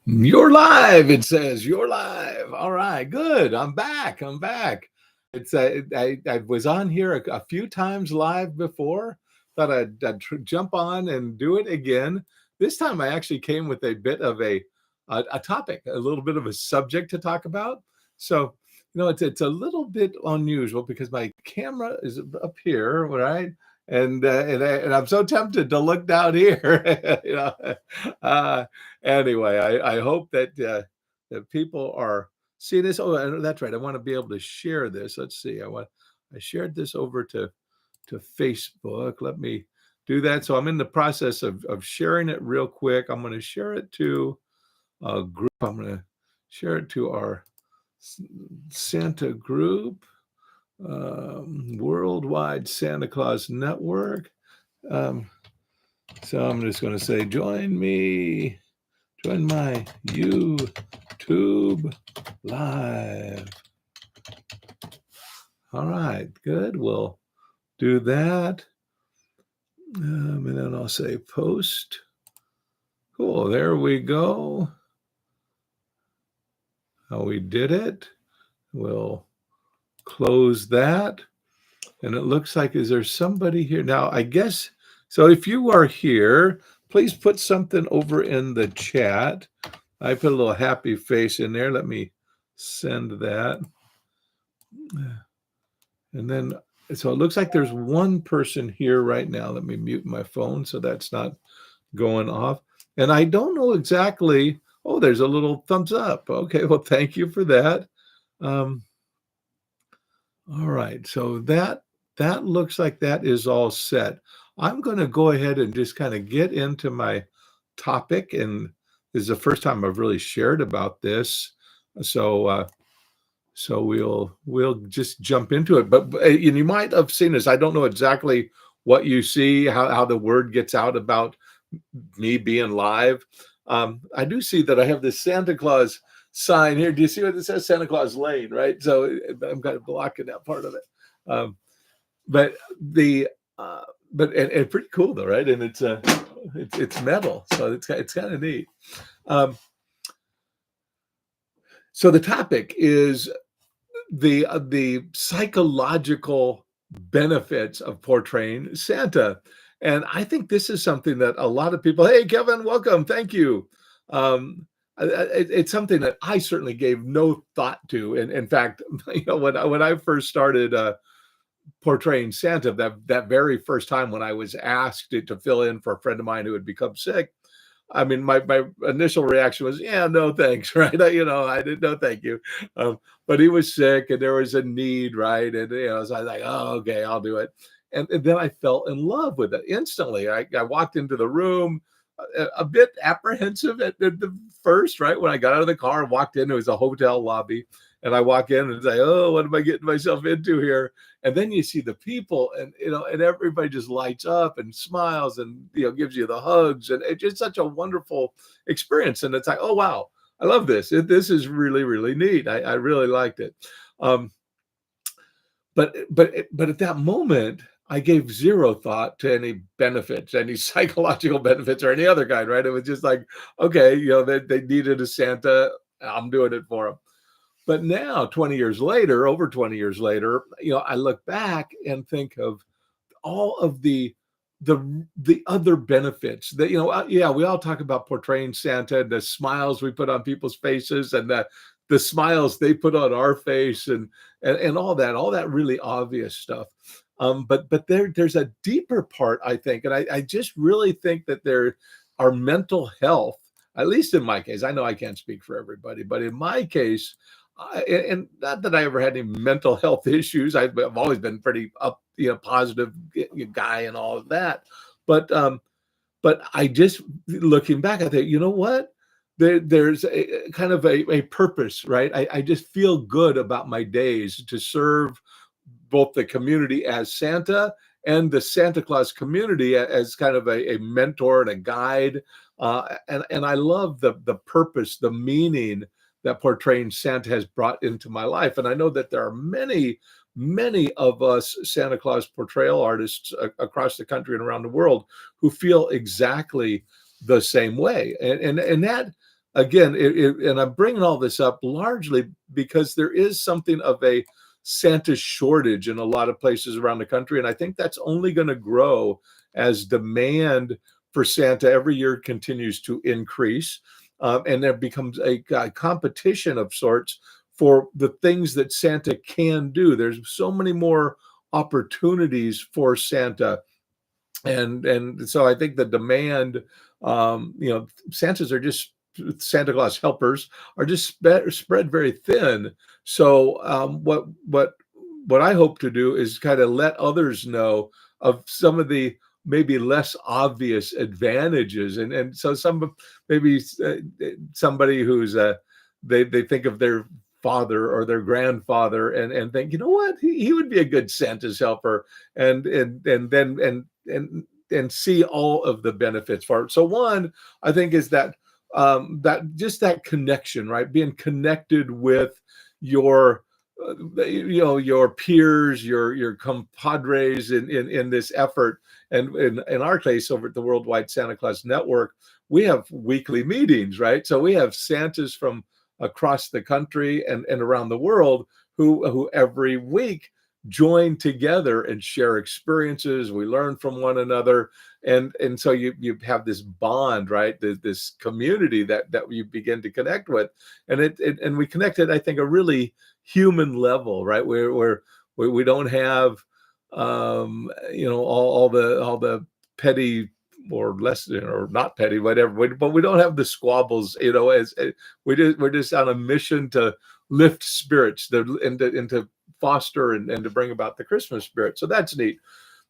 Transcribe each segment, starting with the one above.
You're live. It says you're live. All right, good. I'm back. I'm back. It's I was on here a few times live before. Thought I'd jump on and do it again. This time I actually came with a bit of a topic, a little bit of a subject to talk about. So it's a little bit unusual because my camera is up here, right? And I'm so tempted to look down here. Uh, Anyway, I hope that people are seeing this. Oh, and that's right. I want to be able to share this. Let's see. I shared this over to Facebook. Let me do that. So I'm in the process of sharing it real quick. I'm going to share it to a group. I'm going to share it to our Santa group, Worldwide Santa Claus Network. Um, so I'm just going to say, join me. Join my YouTube live. All right, good. We'll do that. And then I'll say post. Cool, there we go. How we did it. We'll close that. And it looks like, is there somebody here? Now, I guess, so if you are here, please put something over in the chat. I put a little happy face in there. Let me send that. And then, so it looks like there's one person here right now. Let me mute my phone so that's not going off. And I don't know exactly. Oh, there's a little thumbs up. Okay, well, thank you for that. All right, so that looks like that is all set. I'm going to go ahead and just kind of get into my topic, and this is the first time I've really shared about this. So we'll just jump into it. But and you might have seen this. I don't know exactly what you see, how the word gets out about me being live. I do see that I have this Santa Claus sign here. Do you see what it says? Santa Claus Lane, right? So I'm kind of blocking that part of it. But and pretty cool though, right? And it's metal, so it's kind of neat. So the topic is the psychological benefits of portraying Santa. And I think this is something that a lot of people, hey, Kevin, welcome. Thank you. It's something that I certainly gave no thought to. And in fact, when I first started portraying Santa, that very first time when I was asked to fill in for a friend of mine who had become sick, I mean, my initial reaction was, yeah, no, thanks, right? I didn't know, thank you. But he was sick and there was a need, right? And, so I was like, oh, okay, I'll do it. And then I fell in love with it instantly. I walked into the room a bit apprehensive at the first, right? When I got out of the car and walked in, it was a hotel lobby. And I walk in and say, oh, what am I getting myself into here? And then you see the people and, and everybody just lights up and smiles and, gives you the hugs. And it's just such a wonderful experience. And it's like, oh, wow, I love this. This is really, really neat. I really liked it. But at that moment, I gave zero thought to any benefits, any psychological benefits or any other kind, right? It was just like, okay, they needed a Santa. I'm doing it for them. But now, 20 years later, over 20 years later, I look back and think of all of the other benefits that, yeah, we all talk about portraying Santa and the smiles we put on people's faces and the smiles they put on our face and all that really obvious stuff. But there's a deeper part, I think, and I just really think that our mental health, at least in my case, I know I can't speak for everybody, but in my case, and not that I ever had any mental health issues. I've always been pretty positive guy and all of that. But I just, looking back, I think, you know what? There's a kind of a purpose, right? I just feel good about my days to serve both the community as Santa and the Santa Claus community as kind of a mentor and a guide. And I love the purpose, the meaning that portraying Santa has brought into my life. And I know that there are many, many of us Santa Claus portrayal artists across the country and around the world who feel exactly the same way. And that again, and I'm bringing all this up largely because there is something of a Santa shortage in a lot of places around the country, and I think that's only going to grow as demand for Santa every year continues to increase, and there becomes a competition of sorts for the things that Santa can do. There's so many more opportunities for Santa, and so I think the demand, Santas are just Santa Claus helpers are just spread very thin. So what I hope to do is kind of let others know of some of the maybe less obvious advantages, and so maybe somebody who's they think of their father or their grandfather and think, you know what, he would be a good Santa's helper, and then and see all of the benefits for it. So one, I think, is that just that connection, right? Being connected with your your peers, your compadres in this effort. And in our case, over at the Worldwide Santa Claus Network, we have weekly meetings, right? So we have Santas from across the country and around the world who every week join together and share experiences. We learn from one another, and so you have this bond, right? This community that you begin to connect with, and and we connect at, I think, a really human level, right? Where we don't have all the petty or less, or not petty, whatever, but we don't have the squabbles, as we're just on a mission to lift spirits, and to foster and to bring about the Christmas spirit. So that's neat.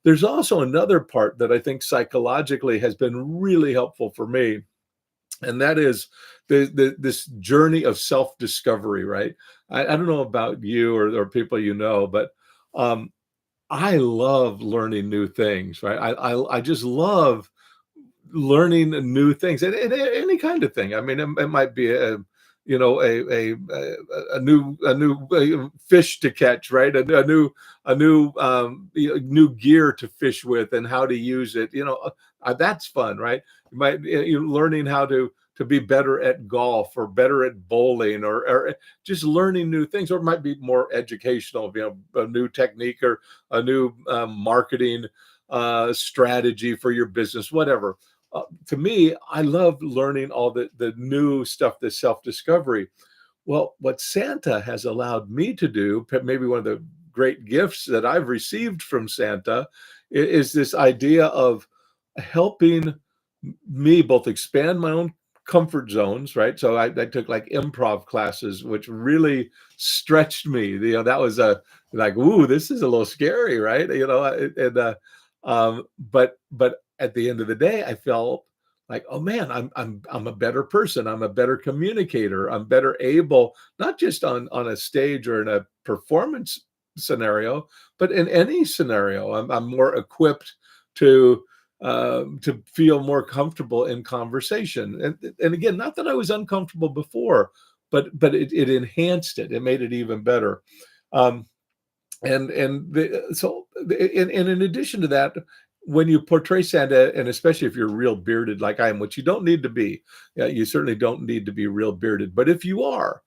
There's also another part that I think psychologically has been really helpful for me, and that is this journey of self-discovery, right? I don't know about you or people but um, I love learning new things, right? I just love learning new things, and any kind of thing. I mean, it might be a new fish to catch, right? A new gear to fish with, and how to use it. That's fun, right? You learning how to be better at golf or better at bowling, or just learning new things, or it might be more educational, a new technique or a new marketing strategy for your business, whatever. To me, I love learning all the new stuff, the self-discovery. Well, what Santa has allowed me to do, maybe one of the great gifts that I've received from Santa, is this idea of helping me both expand my own comfort zones, right? So I took like improv classes, which really stretched me. That was a like, ooh, this is a little scary, right? But at the end of the day, I felt like, oh man, I'm a better person. I'm a better communicator. I'm better able, not just on a stage or in a performance scenario, but in any scenario. I'm more equipped to feel more comfortable in conversation. And again, not that I was uncomfortable before, but it enhanced it. It made it even better. Um, and in addition to that, when you portray Santa, and especially if you're real bearded like I am, which you don't need to be, yeah, you certainly don't need to be real bearded. But if you are,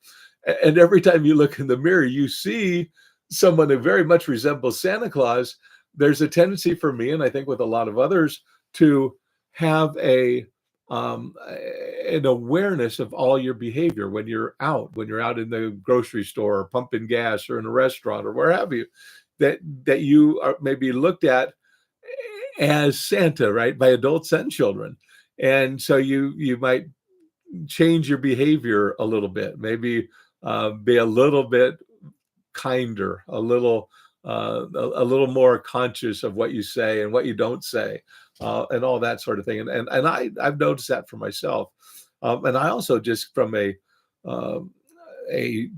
and every time you look in the mirror, you see someone who very much resembles Santa Claus, there's a tendency for me, and I think with a lot of others, to have an awareness of all your behavior when you're out in the grocery store or pumping gas or in a restaurant or where have you, that you are maybe looked at as Santa, right, by adults and children. And so you might change your behavior a little bit, maybe be a little bit kinder, a little more conscious of what you say and what you don't say, and all that sort of thing. And I've noticed that for myself, and I also, just from um, a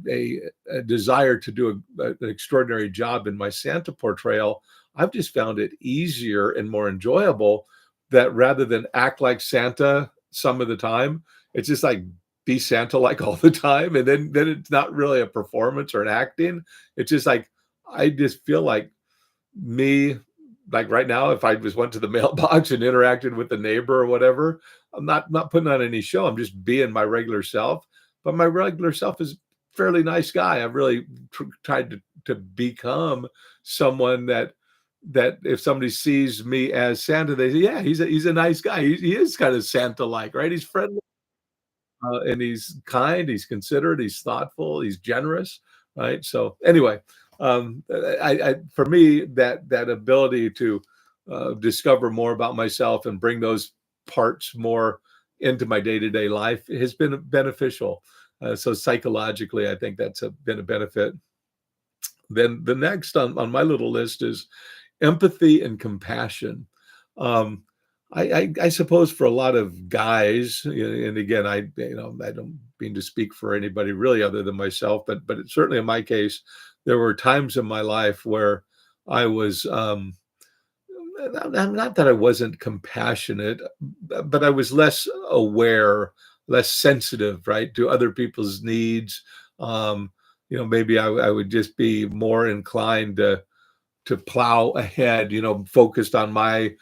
desire to do an extraordinary job in my Santa portrayal, I've just found it easier and more enjoyable, that rather than act like Santa some of the time, it's just like be Santa like all the time, and then it's not really a performance or an acting. It's just like I just feel like me like right now, if I just went to the mailbox and interacted with the neighbor or whatever, I'm not putting on any show. I'm just being my regular self. But my regular self is a fairly nice guy. I've really tried to become someone that if somebody sees me as Santa, they say, yeah, he's a nice guy. He is kind of Santa like, right? He's friendly. And he's kind, he's considerate, he's thoughtful, he's generous, right? So anyway, I for me that ability to discover more about myself and bring those parts more into my day to day life has been beneficial. So psychologically, I think that's been a benefit. Then the next on my little list is empathy and compassion. Um, I suppose for a lot of guys, and again, I don't mean to speak for anybody really other than myself, but certainly in my case, there were times in my life where I was not that I wasn't compassionate, but I was less aware, less sensitive, right, to other people's needs. Um, maybe I would just be more inclined to plow ahead, focused on my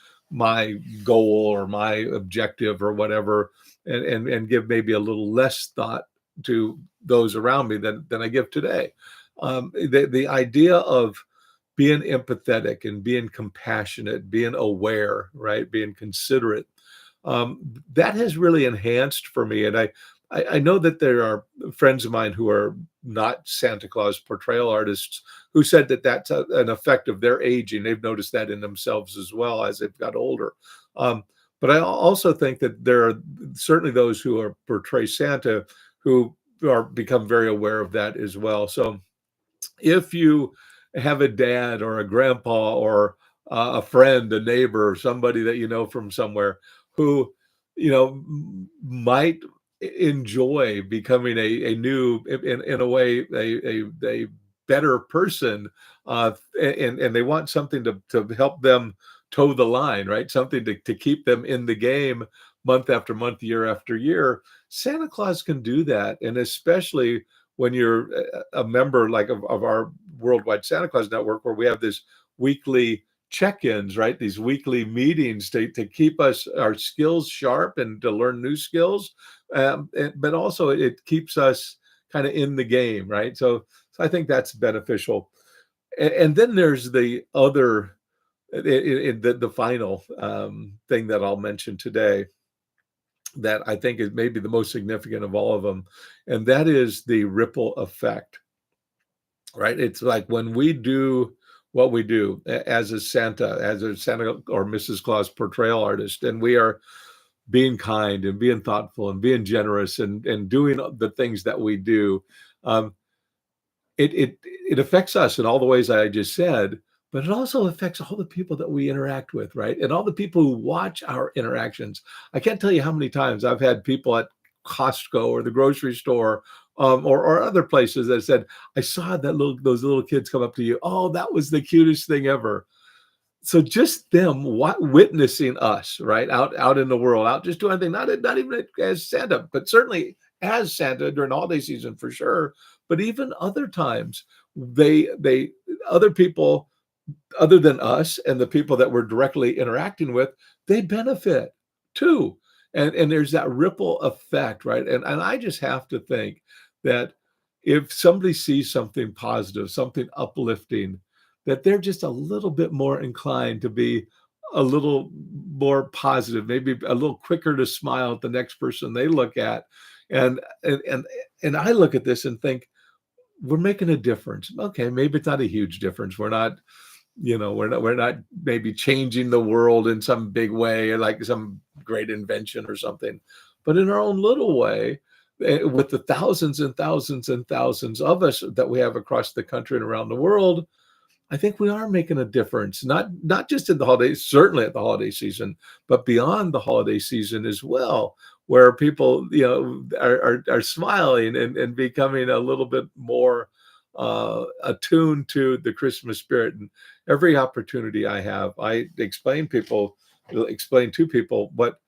goal or my objective or whatever, and give maybe a little less thought to those around me than I give today. The idea of being empathetic and being compassionate, being aware, right, being considerate, that has really enhanced for me. And I know that there are friends of mine who are not Santa Claus portrayal artists who said that that's an effect of their aging. They've noticed that in themselves as well as they've got older. Um, but I also think that there are certainly those who are portray Santa who are become very aware of that as well. So if you have a dad or a grandpa or a friend, a neighbor, somebody that you know from somewhere who, might enjoy becoming a new, in a way, a better person, and they want something to help them toe the line, right? Something to keep them in the game month after month, year after year. Santa Claus can do that, and especially when you're a member like of our worldwide Santa Claus network, where we have this weekly check-ins, right? These weekly meetings to keep us our skills sharp and to learn new skills, but also it keeps us kind of in the game, right? So I think that's beneficial. And then there's the other, the final thing that I'll mention today that I think is maybe the most significant of all of them, and that is the ripple effect, right? It's like when we do what we do as a Santa or Mrs. Claus portrayal artist, and we are being kind and being thoughtful and being generous and doing the things that we do. Um, it affects us in all the ways I just said, but it also affects all the people that we interact with, right? And all the people who watch our interactions. I can't tell you how many times I've had people at Costco or the grocery store, or other places that said, "I saw those little kids come up to you. Oh, that was the cutest thing ever." So just them witnessing us, right, out in the world, out just doing anything, not even as Santa, but certainly as Santa during the holiday season for sure. But even other times, they other people other than us and the people that we're directly interacting with, they benefit too. And there's that ripple effect, right? And I just have to think that if somebody sees something positive, something uplifting, that they're just a little bit more inclined to be a little more positive, maybe a little quicker to smile at the next person they look at. And and and, and I look at this and think, we're making a difference. Okay, maybe it's not a huge difference. We're not maybe changing the world in some big way, like some great invention or something, but in our own little way, with the thousands and thousands and thousands of us that we have across the country and around the world, I think we are making a difference, not just in the holidays, certainly at the holiday season, but beyond the holiday season as well, where people, are smiling and becoming a little bit more attuned to the Christmas spirit. And every opportunity I have, I explain to people what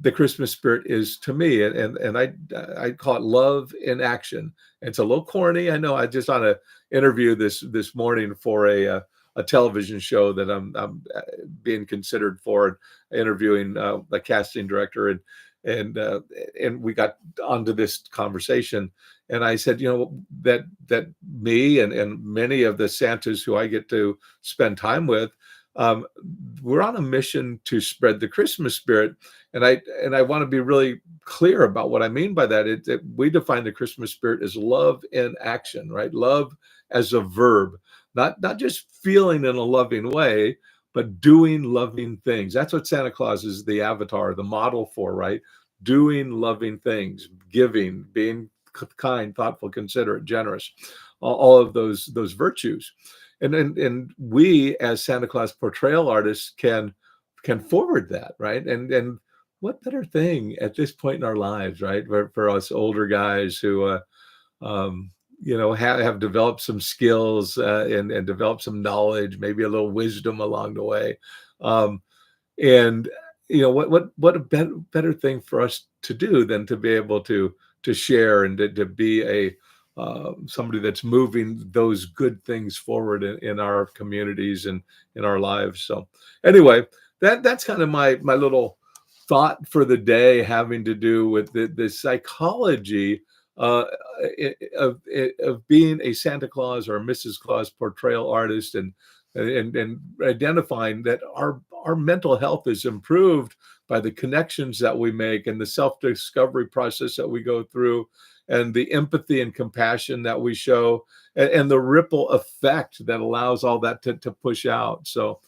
the Christmas spirit is to me, and I call it love in action. It's a little corny, I know. I just on a interview this morning for a television show that being considered for, and interviewing the casting director, and and we got onto this conversation, and I said, that me and many of the Santas who I get to spend time with, um, we're on a mission to spread the Christmas spirit, and I want to be really clear about what I mean by that. We define the Christmas spirit as love in action, right? Love as a verb, not just feeling in a loving way, but doing loving things. That's what Santa Claus is the avatar, the model for, right? Doing loving things, giving, being kind, thoughtful, considerate, generous, all of those virtues. And we as Santa Claus portrayal artists can forward that, right? And what better thing at this point in our lives, right? For us older guys who um, have developed some skills, and developed some knowledge, maybe a little wisdom along the way. Um, and what a better thing for us to do than to be able to share, and to be a somebody that's moving those good things forward in our communities and in our lives. So anyway, that's kind of my little thought for the day, having to do with the psychology uh, of being a Santa Claus or a Mrs. Claus portrayal artist, and identifying that our mental health is improved by the connections that we make, and the self-discovery process that we go through, and the empathy and compassion that we show, and the ripple effect that allows all that to push out. So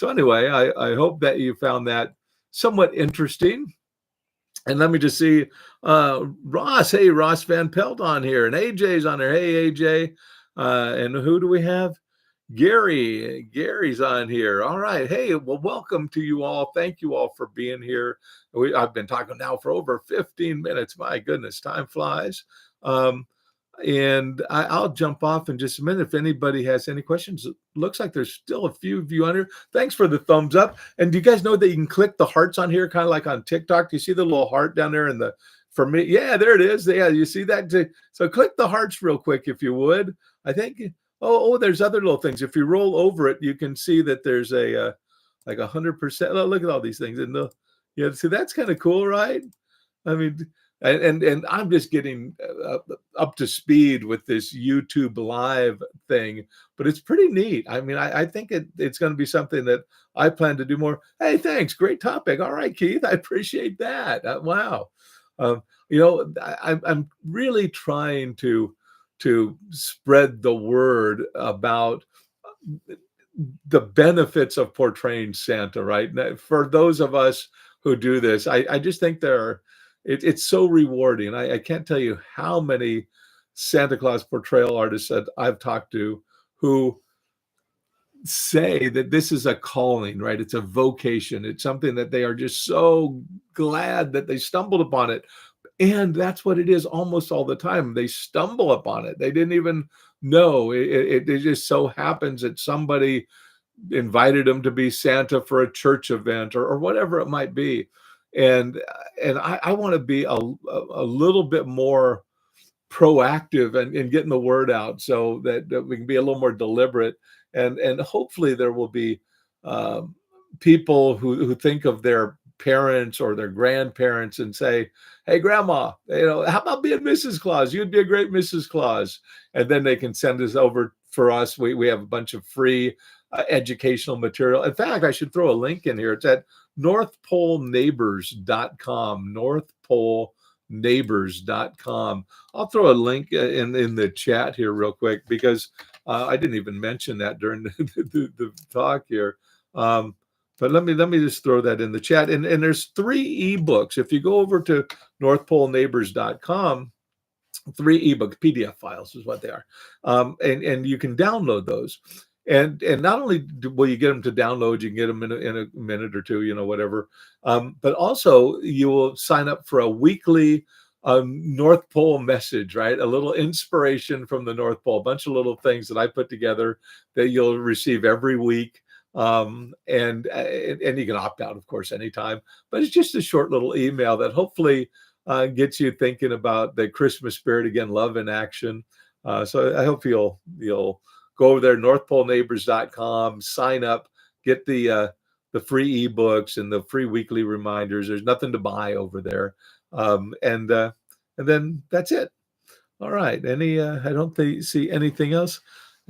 anyway, I hope that you found that somewhat interesting. And let me just see, Ross. Hey, Ross Van Pelt on here, and AJ's on there. Hey, AJ. And who do we have? Gary's on here. All right. Hey, well, welcome to you all. Thank you all for being here. I've been talking now for over 15 minutes. My goodness, time flies. Um, and I'll jump off in just a minute. If anybody has any questions, it looks like there's still a few of you on here. Thanks for the thumbs up. And do you guys know that you can click the hearts on here, kind of like on TikTok? Do you see the little heart down there for me? Yeah, there it is. Yeah, you see that too. So click the hearts real quick if you would. I think. Oh, there's other little things. If you roll over it, you can see that there's a like 100%. Oh, look at all these things, and see, that's kind of cool, right? I mean, and I'm just getting up to speed with this YouTube live thing, but it's pretty neat. I mean, I think it's going to be something that I plan to do more. Hey, thanks, great topic. All right, Keith, I appreciate that. Wow, I'm really trying to spread the word about the benefits of portraying Santa, right? For those of us who do this, I just think it's so rewarding. I can't tell you how many Santa Claus portrayal artists that I've talked to who say that this is a calling, right? It's a vocation. It's something that they are just so glad that they stumbled upon it. And that's what it is almost all the time. They stumble upon it. They didn't even know. It just so happens that somebody invited them to be Santa for a church event, or whatever it might be. And I want to be a little bit more proactive in getting the word out, so that we can be a little more deliberate, and hopefully there will be um, people who think of their parents or their grandparents and say, hey, grandma, how about being Mrs. Claus? You'd be a great Mrs. Claus. And then they can send us over for us. We have a bunch of free educational material. In fact, I should throw a link in here. It's at northpoleneighbors.com, northpoleneighbors.com. I'll throw a link in the chat here real quick, because I didn't even mention that during the talk here. But let me just throw that in the chat. And there's 3 ebooks. If you go over to northpoleneighbors.com, 3 ebooks, PDF files is what they are. And you can download those. And not only will you get them to download, you can get them in a minute or two, whatever. But also you will sign up for a weekly North Pole message, right? A little inspiration from the North Pole, a bunch of little things that I put together that you'll receive every week. And you can opt out, of course, anytime. But it's just a short little email that hopefully gets you thinking about the Christmas spirit again, love in action. So I hope you'll go over there, northpoleneighbors.com, sign up, get the free ebooks and the free weekly reminders. There's nothing to buy over there. Um, and uh, and then that's it. All right. I don't see anything else.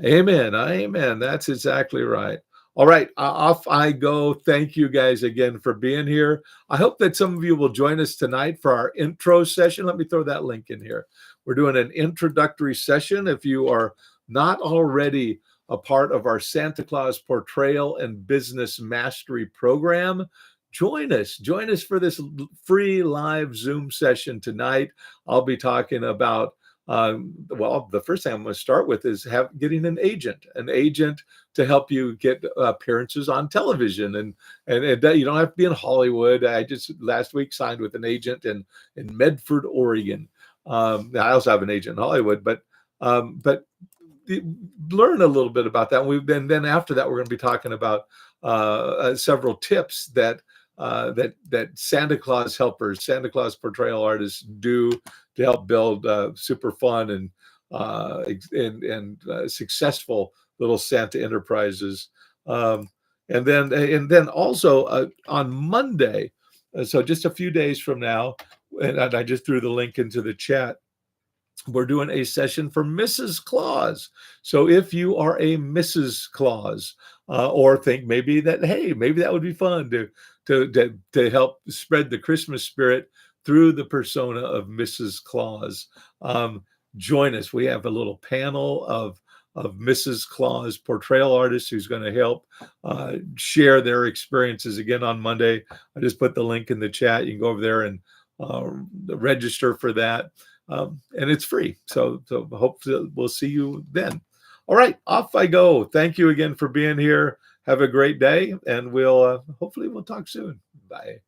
Amen. Amen. That's exactly right. All right. Off I go. Thank you guys again for being here. I hope that some of you will join us tonight for our intro session. Let me throw that link in here. We're doing an introductory session. If you are not already a part of our Santa Claus Portrayal and Business Mastery program, join us. Join us for this free live Zoom session tonight. I'll be talking about well, the first thing I'm going to start with is getting an agent to help you get appearances on television, and you don't have to be in Hollywood. I just last week signed with an agent in Medford, Oregon. I also have an agent in Hollywood, but learn a little bit about that. And then after that, we're going to be talking about several tips that Santa Claus helpers, Santa Claus portrayal artists do to help build super fun and successful little Santa enterprises. And then also on Monday, so just a few days from now, and I just threw the link into the chat. We're doing a session for Mrs. Claus. So if you are a Mrs. Claus, or think maybe that would be fun to help spread the Christmas spirit through the persona of Mrs. Claus, join us. We have a little panel of Mrs. Claus portrayal artists who's going to help share their experiences again on Monday. I just put the link in the chat. You can go over there and register for that. And it's free. So hopefully we'll see you then. All right, off I go. Thank you again for being here. Have a great day, and we'll hopefully we'll talk soon. Bye.